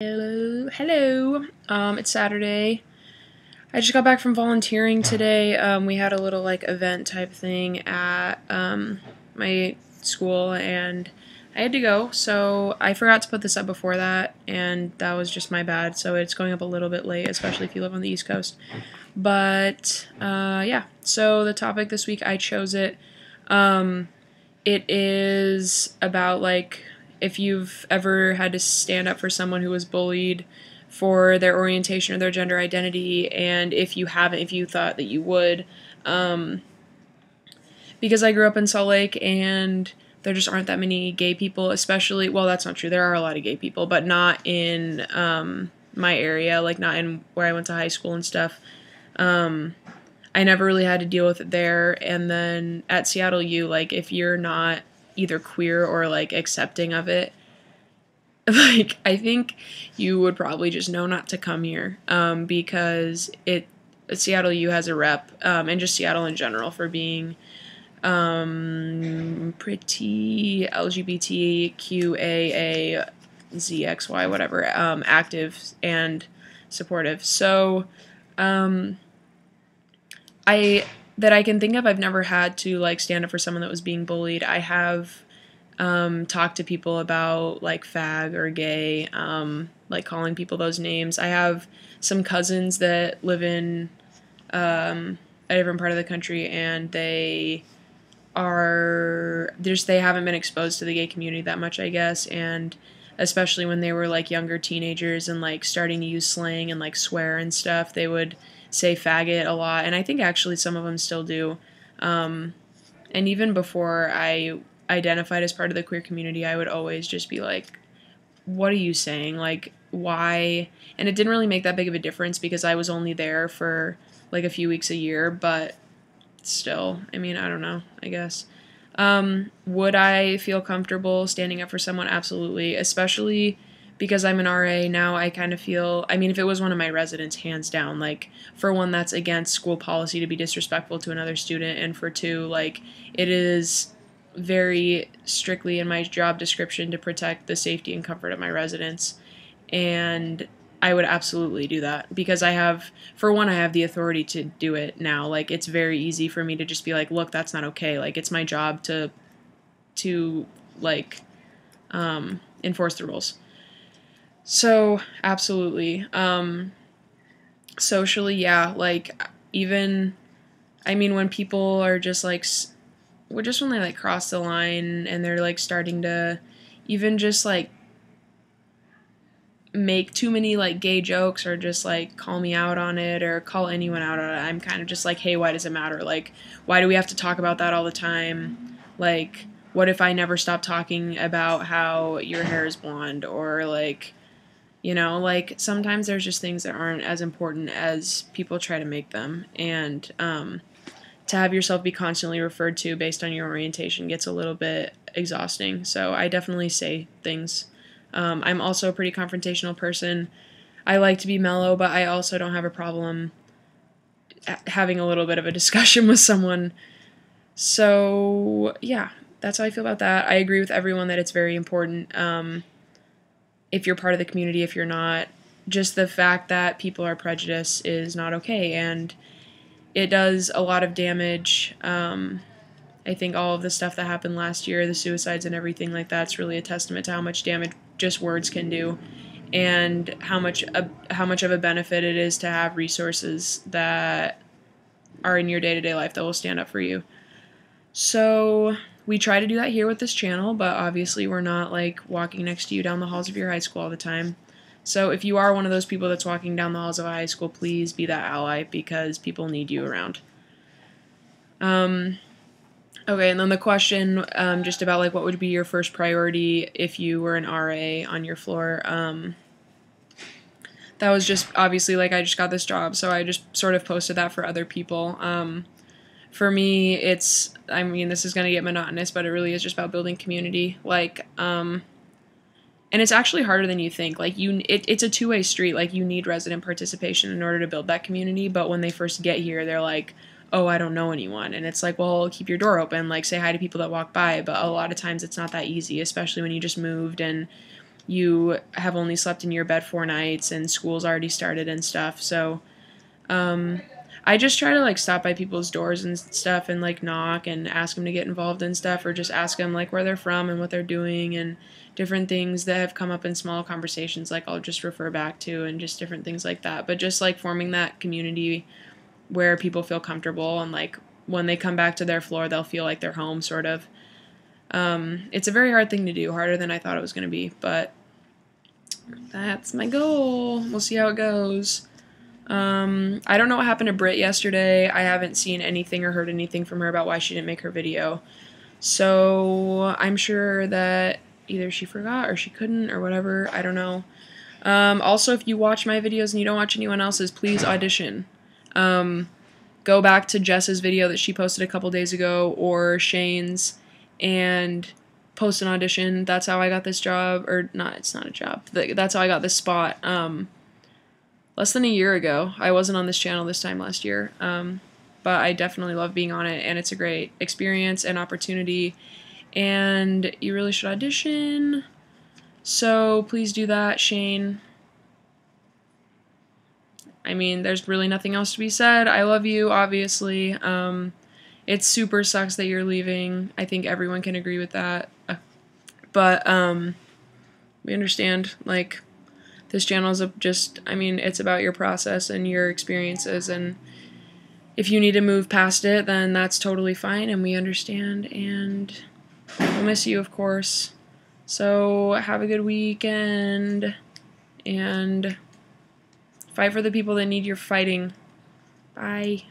Hello. It's Saturday. I just got back from volunteering today. We had a little event type thing at my school, and I had to go. So I forgot to put this up before that, and that was just my bad. So it's going up a little bit late, especially if you live on the East Coast. But yeah. So the topic this week, I chose it. It is about if you've ever had to stand up for someone who was bullied for their orientation or their gender identity, and if you haven't, if you thought that you would. Because I grew up in Salt Lake, and there just aren't that many gay people, especially, well, that's not true. There are a lot of gay people, but not in my area, not in where I went to high school and stuff. I never really had to deal with it there. And then at Seattle U, if you're not either queer or accepting of it, I think you would probably just know not to come here, because Seattle U has a rep, and just Seattle in general, for being pretty LGBTQAAZXY whatever, active and supportive. So I can think of, I've never had to stand up for someone that was being bullied. I have talked to people about fag or gay, calling people those names. I have some cousins that live in a different part of the country, and they haven't been exposed to the gay community that much, I guess, and especially when they were younger teenagers and starting to use slang and swear and stuff, they would say faggot a lot, and I think actually some of them still do. And even before I identified as part of the queer community, I would always just be like, what are you saying? Why? And it didn't really make that big of a difference because I was only there for a few weeks a year, but still, I mean, I don't know, I guess. Would I feel comfortable standing up for someone? Absolutely, especially because I'm an RA now. I kind of feel, I mean, if it was one of my residents, hands down, for one, that's against school policy to be disrespectful to another student, and for two, it is very strictly in my job description to protect the safety and comfort of my residents, and I would absolutely do that because I have the authority to do it now. It's very easy for me to just be like, look, that's not okay. It's my job to enforce the rules. So, absolutely. Socially, yeah, even, I mean, when people are just when they cross the line and they're starting to even just make too many gay jokes or just call me out on it or call anyone out on it, I'm kind of just hey, why does it matter? Why do we have to talk about that all the time? What if I never stop talking about how your hair is blonde? Or sometimes there's just things that aren't as important as people try to make them, and to have yourself be constantly referred to based on your orientation gets a little bit exhausting. So I definitely say things. I'm also a pretty confrontational person. I like to be mellow, but I also don't have a problem having a little bit of a discussion with someone. So yeah, that's how I feel about that. I agree with everyone that it's very important. If you're part of the community, if you're not, just the fact that people are prejudiced is not okay, and it does a lot of damage. I think all of the stuff that happened last year, the suicides and everything like that's really a testament to how much damage just words can do, and how much of a benefit it is to have resources that are in your day-to-day life that will stand up for you. So we try to do that here with this channel, but obviously we're not walking next to you down the halls of your high school all the time. So if you are one of those people that's walking down the halls of a high school, please be that ally because people need you around. Okay, and then the question just about what would be your first priority if you were an RA on your floor. That was just obviously I just got this job, so I just sort of posted that for other people. For me, it's, I mean, this is going to get monotonous, but it really is just about building community. And it's actually harder than you think. It's a two-way street. You need resident participation in order to build that community, but when they first get here, they're like, oh, I don't know anyone. And it's well, keep your door open, say hi to people that walk by, but a lot of times it's not that easy, especially when you just moved and you have only slept in your bed 4 nights and school's already started and stuff. So I just try to like stop by people's doors and stuff and like knock and ask them to get involved in stuff, or just ask them like where they're from and what they're doing and different things that have come up in small conversations, like I'll just refer back to, and just different things like that. But just like forming that community where people feel comfortable, and like when they come back to their floor they'll feel like they're home, sort of. It's a very hard thing to do, harder than I thought it was going to be, but that's my goal. We'll see how it goes. I don't know what happened to Britt yesterday. I haven't seen anything or heard anything from her about why she didn't make her video. So I'm sure that either she forgot or she couldn't or whatever. I don't know. Also, if you watch my videos and you don't watch anyone else's, please audition. Go back to Jess's video that she posted a couple days ago, or Shane's, and post an audition. That's how I got this job. Or not, it's not a job. That's how I got this spot. Less than a year ago. I wasn't on this channel this time last year. But I definitely love being on it, and it's a great experience and opportunity, and you really should audition. So please do that, Shane. I mean, there's really nothing else to be said. I love you, obviously. It super sucks that you're leaving. I think everyone can agree with that. But we understand, like, this channel is just, I mean, it's about your process and your experiences, and if you need to move past it, then that's totally fine, and we understand, and we'll miss you, of course. So have a good weekend, and fight for the people that need your fighting. Bye.